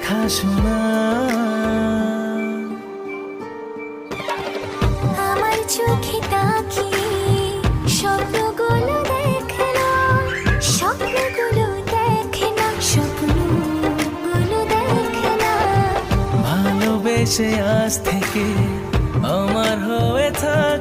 দেখাশোনা। আমার চোখে তাকিয়ে স্বপ্নগুলো দেখে না, স্বপ্নগুলো দেখে না, স্বপ্নগুলো দেখে না। ভালোবেসে আজ থেকে আমার হয়ে থাক